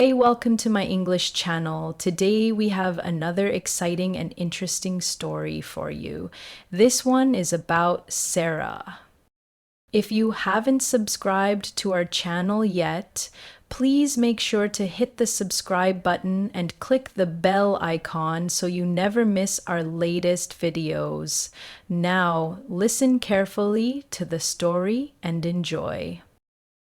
Hey, welcome to my English channel. Today we have another exciting and interesting story for you. This one is about Sarah. If you haven't subscribed to our channel yet, please make sure to hit the subscribe button and click the bell icon so you never miss our latest videos. Now, listen carefully to the story and enjoy.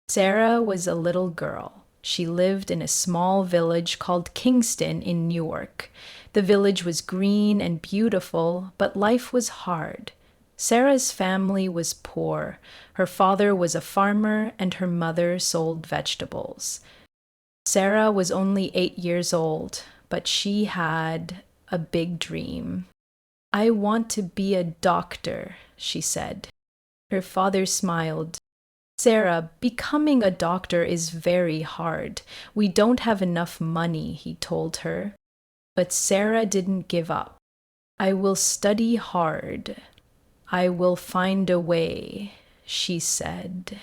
Sarah was a little girl. She lived in a small village called Kingston in New York. The village was green and beautiful, but life was hard. Sarah's family was poor. Her father was a farmer and her mother sold vegetables. Sarah was only 8 years old, but she had a big dream. "I want to be a doctor," she said. Her father smiled. "Sarah, becoming a doctor is very hard. We don't have enough money," he told her. But Sarah didn't give up. "I will study hard. I will find a way," she said.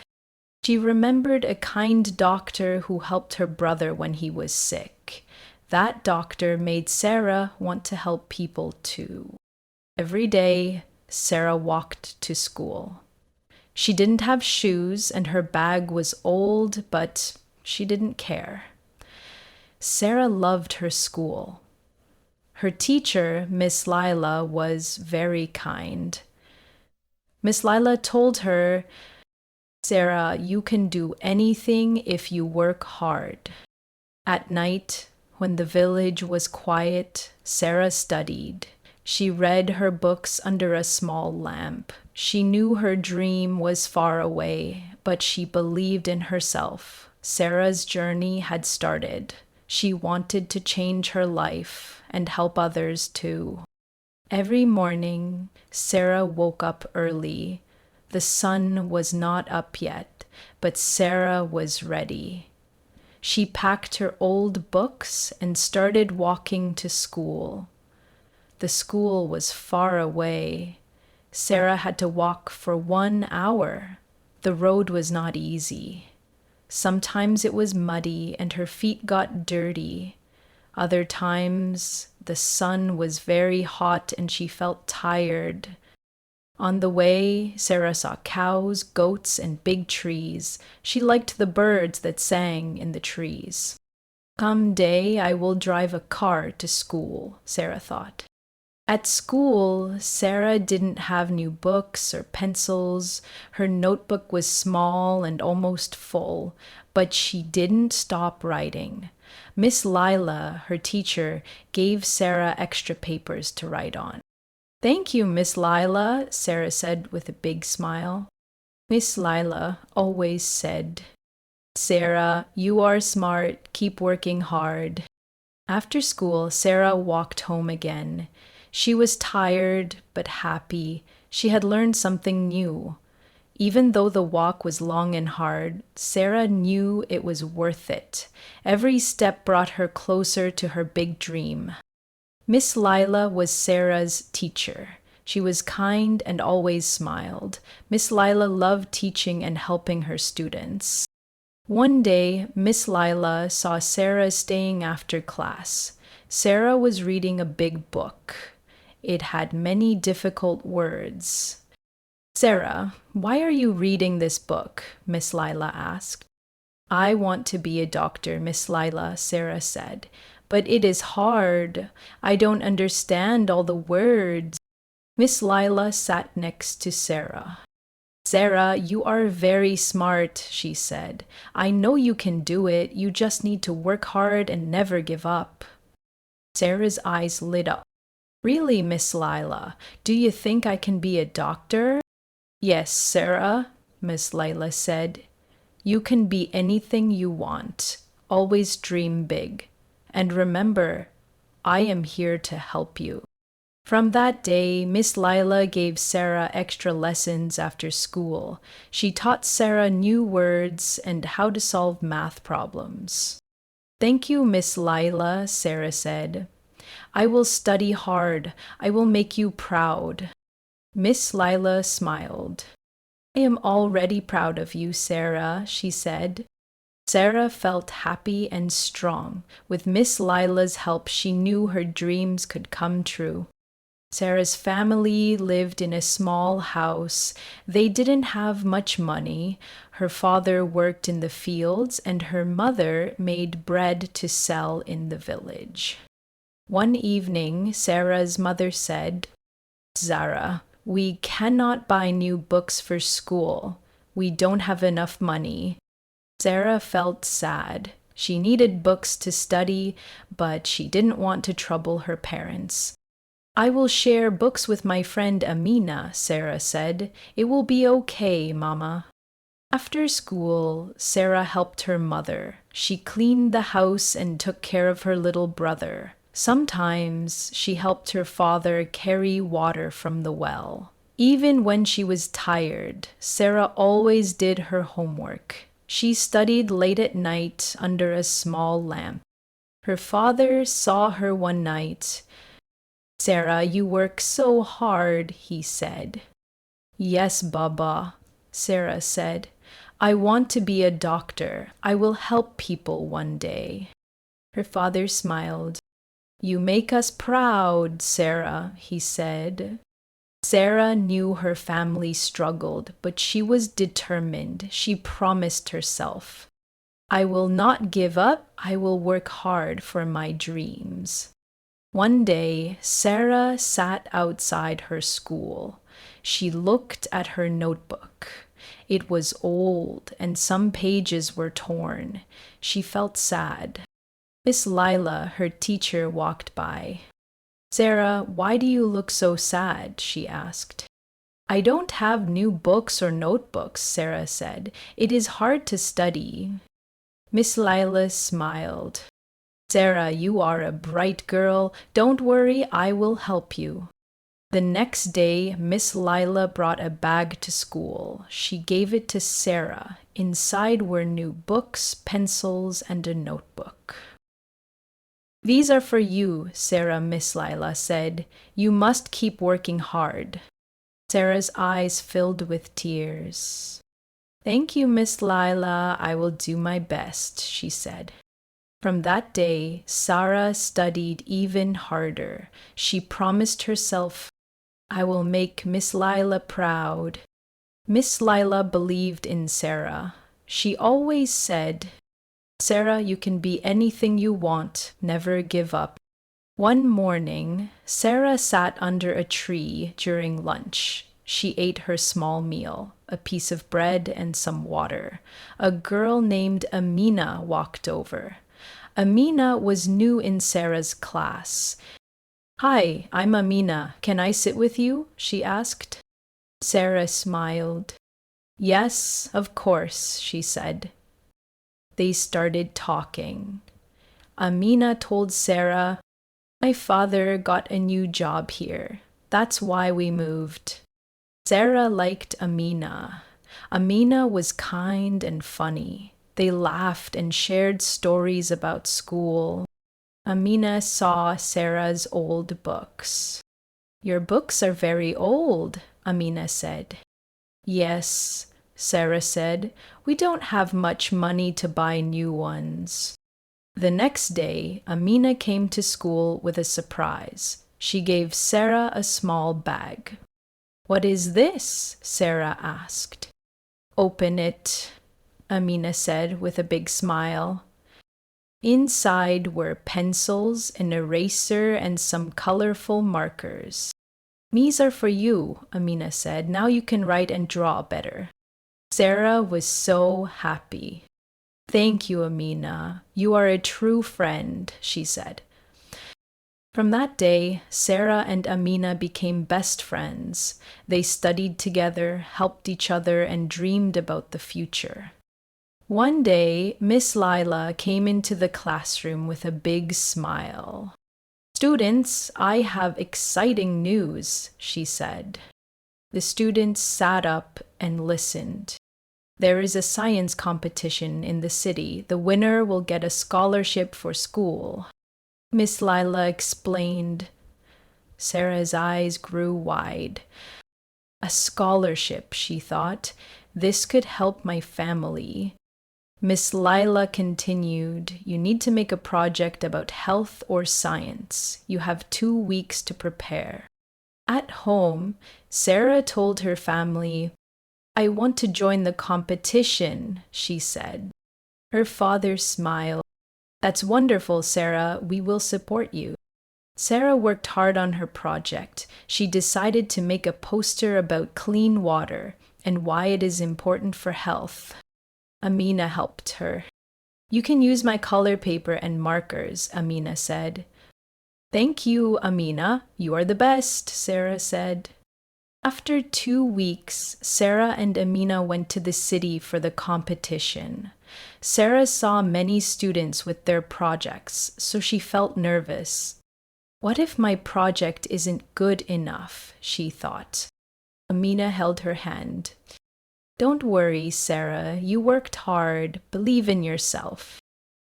She remembered a kind doctor who helped her brother when he was sick. That doctor made Sarah want to help people too. Every day, Sarah walked to school. She didn't have shoes and her bag was old, but she didn't care. Sarah loved her school. Her teacher, Miss Lila, was very kind. Miss Lila told her, "Sarah, you can do anything if you work hard." At night, when the village was quiet, Sarah studied. She read her books under a small lamp. She knew her dream was far away, but she believed in herself. Sarah's journey had started. She wanted to change her life and help others too. Every morning, Sarah woke up early. The sun was not up yet, but Sarah was ready. She packed her old books and started walking to school. The school was far away. Sarah had to walk for 1 hour. The road was not easy. Sometimes it was muddy and her feet got dirty. Other times the sun was very hot and she felt tired. On the way, Sarah saw cows, goats, and big trees. She liked the birds that sang in the trees. "Some day I will drive a car to school," Sarah thought. At school, Sarah didn't have new books or pencils. Her notebook was small and almost full, but she didn't stop writing. Miss Lila, her teacher, gave Sarah extra papers to write on. "Thank you, Miss Lila," Sarah said with a big smile. Miss Lila always said, "Sarah, you are smart. Keep working hard." After school, Sarah walked home again. She was tired but happy. She had learned something new. Even though the walk was long and hard, Sarah knew it was worth it. Every step brought her closer to her big dream. Miss Lila was Sarah's teacher. She was kind and always smiled. Miss Lila loved teaching and helping her students. One day, Miss Lila saw Sarah staying after class. Sarah was reading a big book. It had many difficult words. "Sarah, why are you reading this book?" Miss Lila asked. "I want to be a doctor, Miss Lila," Sarah said. "But it is hard. I don't understand all the words." Miss Lila sat next to Sarah. "Sarah, you are very smart," she said. "I know you can do it. You just need to work hard and never give up." Sarah's eyes lit up. "Really, Miss Lila, do you think I can be a doctor?" "Yes, Sarah," Miss Lila said. "You can be anything you want. Always dream big. And remember, I am here to help you." From that day, Miss Lila gave Sarah extra lessons after school. She taught Sarah new words and how to solve math problems. "Thank you, Miss Lila," Sarah said. "I will study hard. I will make you proud." Miss Lila smiled. "I am already proud of you, Sarah," she said. Sarah felt happy and strong. With Miss Lila's help, she knew her dreams could come true. Sarah's family lived in a small house. They didn't have much money. Her father worked in the fields, and her mother made bread to sell in the village. One evening, Sarah's mother said, "Zara, we cannot buy new books for school. We don't have enough money." Sarah felt sad. She needed books to study, but she didn't want to trouble her parents. "I will share books with my friend Amina," Sarah said. "It will be okay, Mama." After school, Sarah helped her mother. She cleaned the house and took care of her little brother. Sometimes she helped her father carry water from the well. Even when she was tired, Sarah always did her homework. She studied late at night under a small lamp. Her father saw her one night. "Sarah, you work so hard," he said. "Yes, Baba," Sarah said. "I want to be a doctor. I will help people one day." Her father smiled. "You make us proud, Sarah," he said. Sarah knew her family struggled, but she was determined. She promised herself, "I will not give up. I will work hard for my dreams." One day, Sarah sat outside her school. She looked at her notebook. It was old and some pages were torn. She felt sad. Miss Lila, her teacher, walked by. "Sarah, why do you look so sad?" she asked. "I don't have new books or notebooks," Sarah said. "It is hard to study." Miss Lila smiled. "Sarah, you are a bright girl. Don't worry, I will help you." The next day, Miss Lila brought a bag to school. She gave it to Sarah. Inside were new books, pencils, and a notebook. "These are for you, Sarah," Miss Lila said. "You must keep working hard." Sarah's eyes filled with tears. "Thank you, Miss Lila. I will do my best," she said. From that day, Sarah studied even harder. She promised herself, "I will make Miss Lila proud." Miss Lila believed in Sarah. She always said, "Sarah, you can be anything you want. Never give up." One morning, Sarah sat under a tree during lunch. She ate her small meal, a piece of bread and some water. A girl named Amina walked over. Amina was new in Sarah's class. "Hi, I'm Amina. Can I sit with you?" she asked. Sarah smiled. "Yes, of course," she said. They started talking. Amina told Sarah, "My father got a new job here. That's why we moved." Sarah liked Amina. Amina was kind and funny. They laughed and shared stories about school. Amina saw Sarah's old books. "Your books are very old," Amina said. "Yes," Sarah said. "We don't have much money to buy new ones." The next day, Amina came to school with a surprise. She gave Sarah a small bag. "What is this?" Sarah asked. "Open it," Amina said with a big smile. Inside were pencils, an eraser, and some colorful markers. "These are for you," Amina said. "Now you can write and draw better." Sarah was so happy. "Thank you, Amina. You are a true friend," she said. From that day, Sarah and Amina became best friends. They studied together, helped each other, and dreamed about the future. One day, Miss Lila came into the classroom with a big smile. "Students, I have exciting news," she said. The students sat up and listened. "There is a science competition in the city. The winner will get a scholarship for school," Miss Lila explained. Sarah's eyes grew wide. "A scholarship," she thought. "This could help my family." Miss Lila continued, "You need to make a project about health or science. You have 2 weeks to prepare." At home, Sarah told her family, "I want to join the competition," she said. Her father smiled. "That's wonderful, Sarah. We will support you." Sarah worked hard on her project. She decided to make a poster about clean water and why it is important for health. Amina helped her. "You can use my color paper and markers," Amina said. "Thank you, Amina. You are the best," Sarah said. After 2 weeks, Sarah and Amina went to the city for the competition. Sarah saw many students with their projects, so she felt nervous. "What if my project isn't good enough?" she thought. Amina held her hand. "Don't worry, Sarah. You worked hard. Believe in yourself."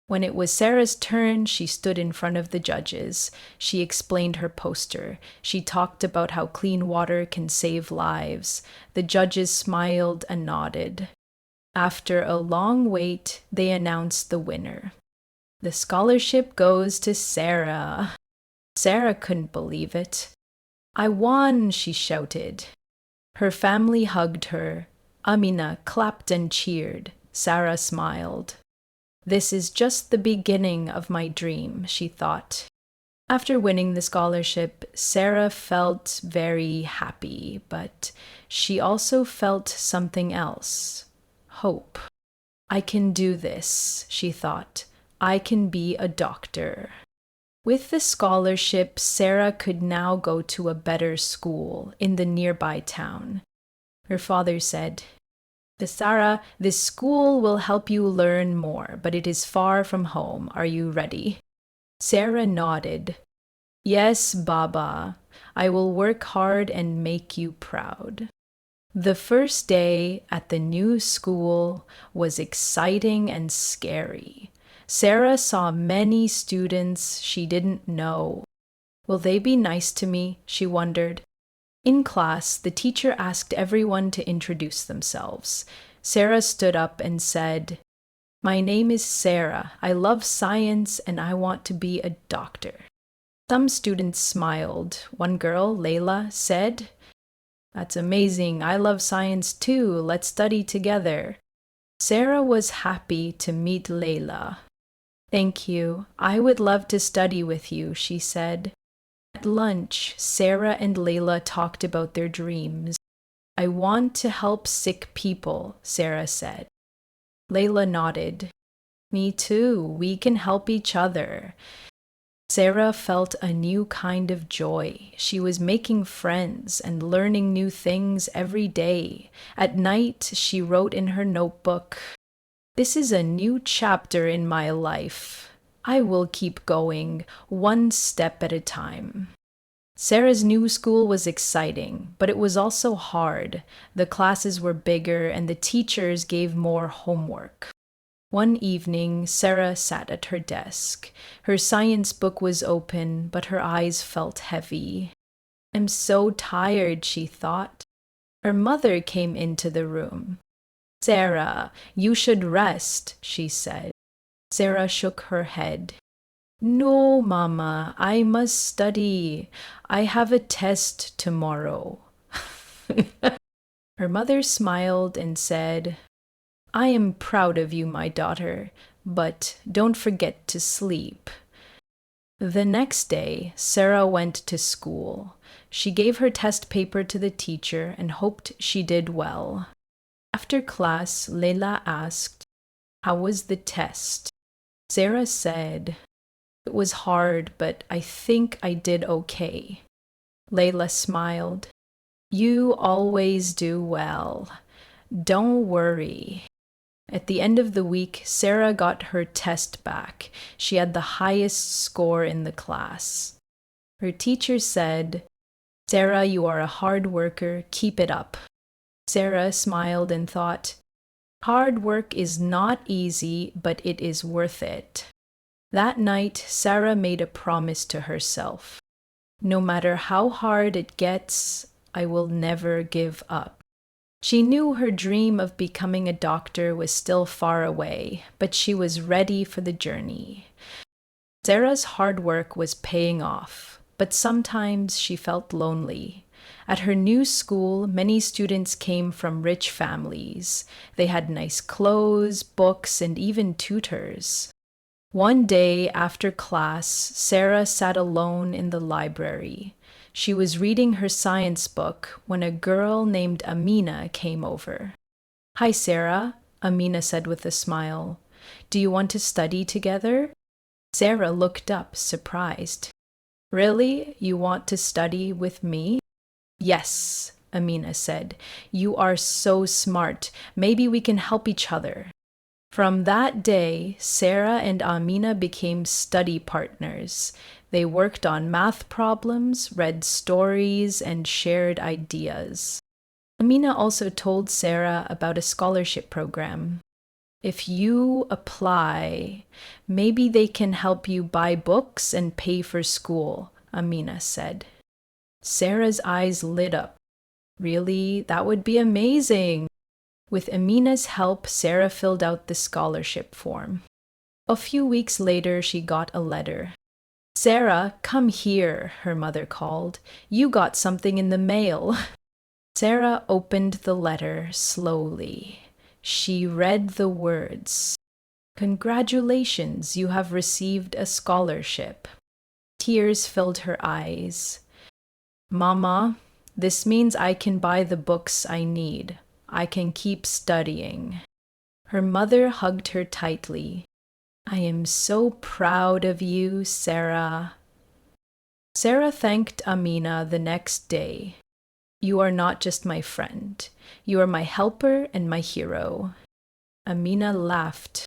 When it was Sarah's turn, she stood in front of the judges. She explained her poster. She talked about how clean water can save lives. The judges smiled and nodded. After a long wait, they announced the winner. "The scholarship goes to Sarah." Sarah couldn't believe it. "I won," she shouted. Her family hugged her. Amina clapped and cheered. Sarah smiled. "This is just the beginning of my dream," she thought. After winning the scholarship, Sarah felt very happy, but she also felt something else. Hope. "I can do this," she thought. "I can be a doctor." With the scholarship, Sarah could now go to a better school in the nearby town. Her father said, "Sarah, this school will help you learn more, but it is far from home. Are you ready?" Sarah nodded. "Yes, Baba. I will work hard and make you proud." The first day at the new school was exciting and scary. Sarah saw many students she didn't know. "Will they be nice to me?" she wondered. In class, the teacher asked everyone to introduce themselves. Sarah stood up and said, "My name is Sarah. I love science and I want to be a doctor." Some students smiled. One girl, Layla, said, "That's amazing. I love science too. Let's study together." Sarah was happy to meet Layla. "Thank you. I would love to study with you," she said. At lunch, Sarah and Layla talked about their dreams. "I want to help sick people," Sarah said. Layla nodded. "Me too. We can help each other." Sarah felt a new kind of joy. She was making friends and learning new things every day. At night, she wrote in her notebook, "This is a new chapter in my life. I will keep going, one step at a time." Sarah's new school was exciting, but it was also hard. The classes were bigger and the teachers gave more homework. One evening, Sarah sat at her desk. Her science book was open, but her eyes felt heavy. "I'm so tired," she thought. Her mother came into the room. "Sarah, you should rest," she said. Sarah shook her head. "No, Mama, I must study. I have a test tomorrow." Her mother smiled and said, "I am proud of you, my daughter, but don't forget to sleep." The next day, Sarah went to school. She gave her test paper to the teacher and hoped she did well. After class, Layla asked, "How was the test?" Sarah said, "It was hard, but I think I did okay." Layla smiled. "You always do well. Don't worry." At the end of the week, Sarah got her test back. She had the highest score in the class. Her teacher said, "Sarah, you are a hard worker. Keep it up." Sarah smiled and thought, "Hard work is not easy, but it is worth it." That night, Sarah made a promise to herself. "No matter how hard it gets, I will never give up." She knew her dream of becoming a doctor was still far away, but she was ready for the journey. Sarah's hard work was paying off, but sometimes she felt lonely. At her new school, many students came from rich families. They had nice clothes, books, and even tutors. One day after class, Sarah sat alone in the library. She was reading her science book when a girl named Amina came over. "Hi, Sarah," Amina said with a smile. "Do you want to study together?" Sarah looked up, surprised. "Really? You want to study with me?" "Yes," Amina said. "You are so smart. Maybe we can help each other." From that day, Sarah and Amina became study partners. They worked on math problems, read stories, and shared ideas. Amina also told Sarah about a scholarship program. "If you apply, maybe they can help you buy books and pay for school," Amina said. Sarah's eyes lit up. "Really? That would be amazing." With Amina's help, Sarah filled out the scholarship form. A few weeks later, she got a letter. "Sarah, come here," her mother called. "You got something in the mail." Sarah opened the letter slowly. She read the words, "Congratulations, you have received a scholarship." Tears filled her eyes. "Mama, this means I can buy the books I need. I can keep studying." Her mother hugged her tightly. "I am so proud of you, Sarah." Sarah thanked Amina the next day. "You are not just my friend. You are my helper and my hero." Amina laughed.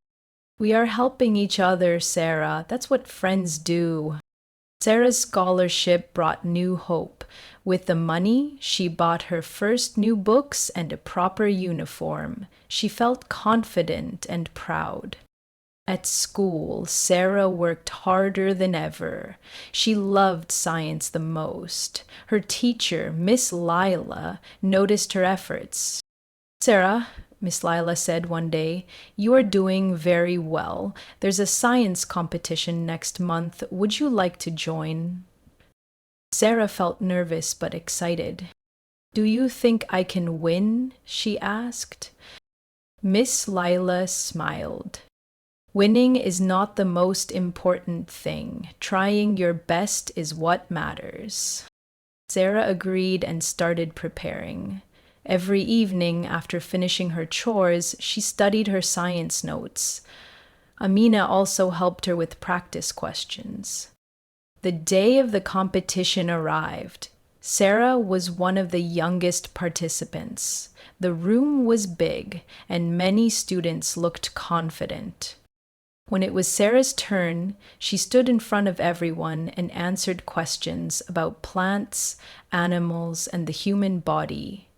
"We are helping each other, Sarah. That's what friends do." Sarah's scholarship brought new hope. With the money, she bought her first new books and a proper uniform. She felt confident and proud. At school, Sarah worked harder than ever. She loved science the most. Her teacher, Miss Lila, noticed her efforts. "Sarah," Miss Lila said one day, "you are doing very well. There's a science competition next month. Would you like to join?" Sarah felt nervous but excited. "Do you think I can win?" she asked. Miss Lila smiled. "Winning is not the most important thing. Trying your best is what matters." Sarah agreed and started preparing. Every evening, after finishing her chores, she studied her science notes. Amina also helped her with practice questions. The day of the competition arrived. Sarah was one of the youngest participants. The room was big, and many students looked confident. When it was Sarah's turn, she stood in front of everyone and answered questions about plants, animals, and the human body.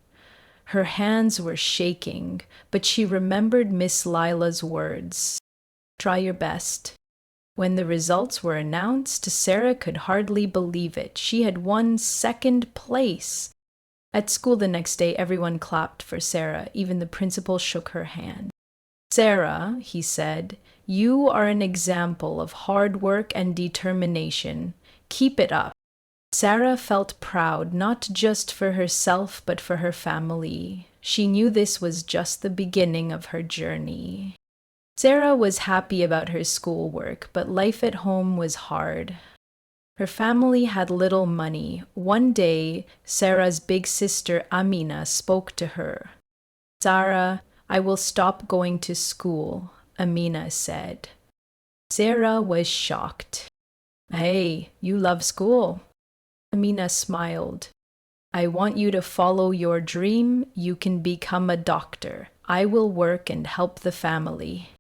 Her hands were shaking, but she remembered Miss Lila's words. "Try your best." When the results were announced, Sarah could hardly believe it. She had won second place. At school the next day, everyone clapped for Sarah. Even the principal shook her hand. "Sarah," he said, "you are an example of hard work and determination. Keep it up." Sarah felt proud, not just for herself, but for her family. She knew this was just the beginning of her journey. Sarah was happy about her schoolwork, but life at home was hard. Her family had little money. One day, Sarah's big sister Amina spoke to her. "Sarah, I will stop going to school," Amina said. Sarah was shocked. "Hey, you love school." Amina smiled. "I want you to follow your dream. You can become a doctor. I will work and help the family."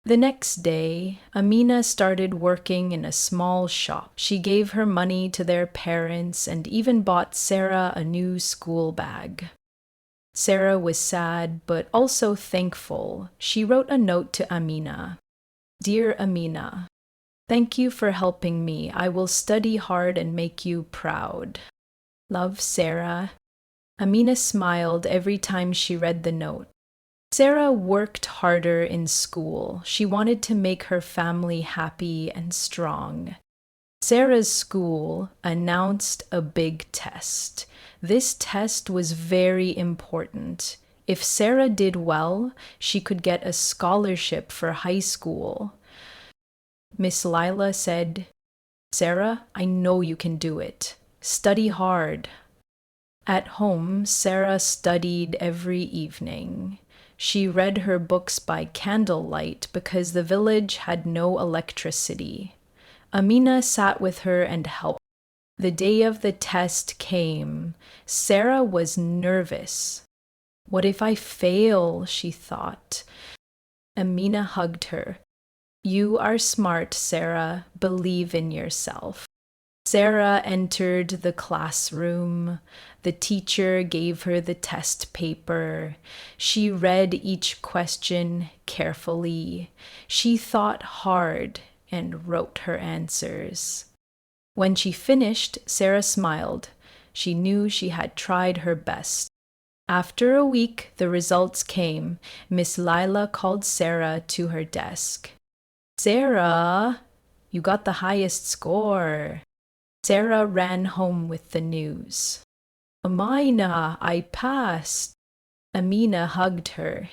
The next day, Amina started working in a small shop. She gave her money to their parents and even bought Sarah a new school bag. Sarah was sad, but also thankful. She wrote a note to Amina. "Dear Amina, thank you for helping me. I will study hard and make you proud. Love, Sarah." Amina smiled every time she read the note. Sarah worked harder in school. She wanted to make her family happy and strong. Sarah's school announced a big test. This test was very important. If Sarah did well, she could get a scholarship for high school. Miss Lila said, "Sarah, I know you can do it. Study hard." At home, Sarah studied every evening. She read her books by candlelight because the village had no electricity. Amina sat with her and helped. The day of the test came. Sarah was nervous. "What if I fail?" she thought. Amina hugged her. "You are smart, Sarah. Believe in yourself." Sarah entered the classroom. The teacher gave her the test paper. She read each question carefully. She thought hard and wrote her answers. When she finished, Sarah smiled. She knew she had tried her best. After a week, the results came. Miss Lila called Sarah to her desk. "Sarah, you got the highest score." Sarah ran home with the news. "Amina, I passed." Amina hugged her.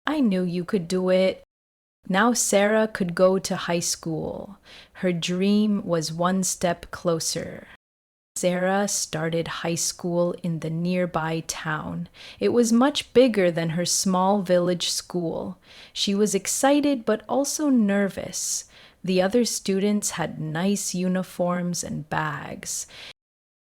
"I knew you could do it." Now Sarah could go to high school. Her dream was one step closer. Sarah started high school in the nearby town. It was much bigger than her small village school. She was excited but also nervous. The other students had nice uniforms and bags.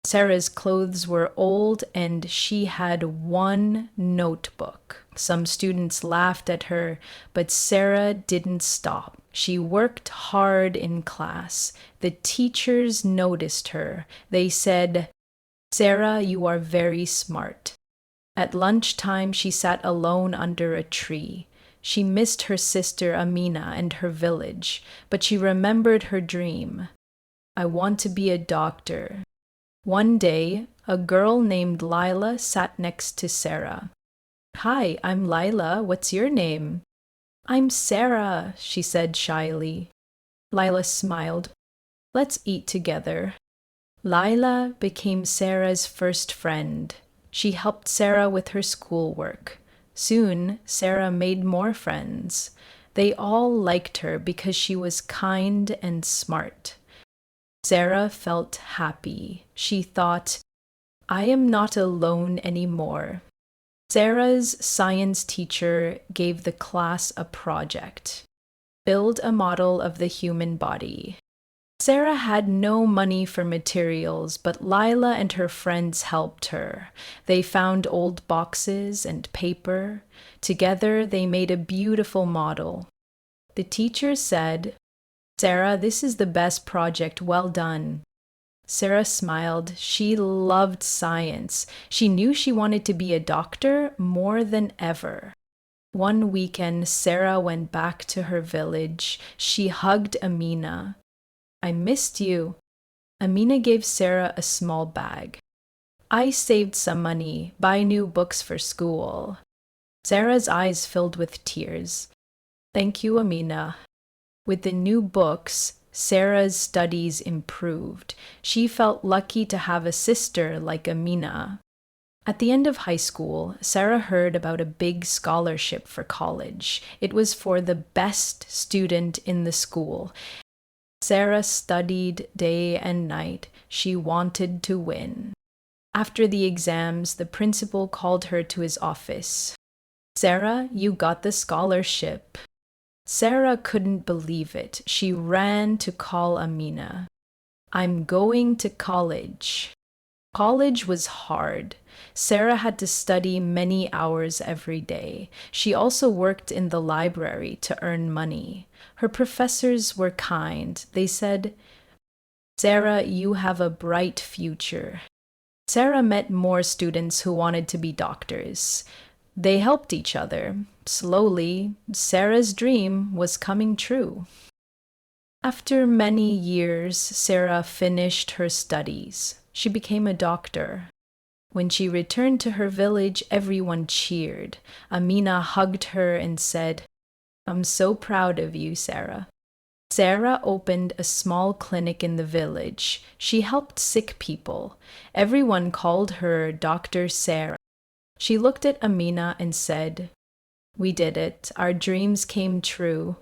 Sarah's clothes were old and she had one notebook. Some students laughed at her, but Sarah didn't stop. She worked hard in class. The teachers noticed her. They said, "Sarah, you are very smart." At lunchtime, she sat alone under a tree. She missed her sister Amina and her village, but she remembered her dream. "I want to be a doctor." One day, a girl named Lila sat next to Sarah. "Hi, I'm Lila. What's your name?" "I'm Sarah," she said shyly. Lila smiled. "Let's eat together." Lila became Sarah's first friend. She helped Sarah with her schoolwork. Soon, Sarah made more friends. They all liked her because she was kind and smart. Sarah felt happy. She thought, "I am not alone anymore." Sarah's science teacher gave the class a project: build a model of the human body. Sarah had no money for materials, but Lila and her friends helped her. They found old boxes and paper. Together, they made a beautiful model. The teacher said, "Sarah, this is the best project. Well done." Sarah smiled. She loved science. She knew she wanted to be a doctor more than ever. One weekend, Sarah went back to her village. She hugged Amina. "I missed you." Amina gave Sarah a small bag. "I saved some money. Buy new books for school." Sarah's eyes filled with tears. "Thank you, Amina." With the new books, Sarah's studies improved. She felt lucky to have a sister like Amina. At the end of high school, Sarah heard about a big scholarship for college. It was for the best student in the school. Sarah studied day and night. She wanted to win. After the exams, the principal called her to his office. "Sarah, you got the scholarship." Sarah couldn't believe it. She ran to call Amina. "I'm going to college." College was hard. Sarah had to study many hours every day. She also worked in the library to earn money. Her professors were kind. They said, "Sarah, you have a bright future." Sarah met more students who wanted to be doctors. They helped each other. Slowly, Sarah's dream was coming true. After many years, Sarah finished her studies. She became a doctor. When she returned to her village, everyone cheered. Amina hugged her and said, "I'm so proud of you, Sarah." Sarah opened a small clinic in the village. She helped sick people. Everyone called her Dr. Sarah. She looked at Amina and said, "We did it. Our dreams came true."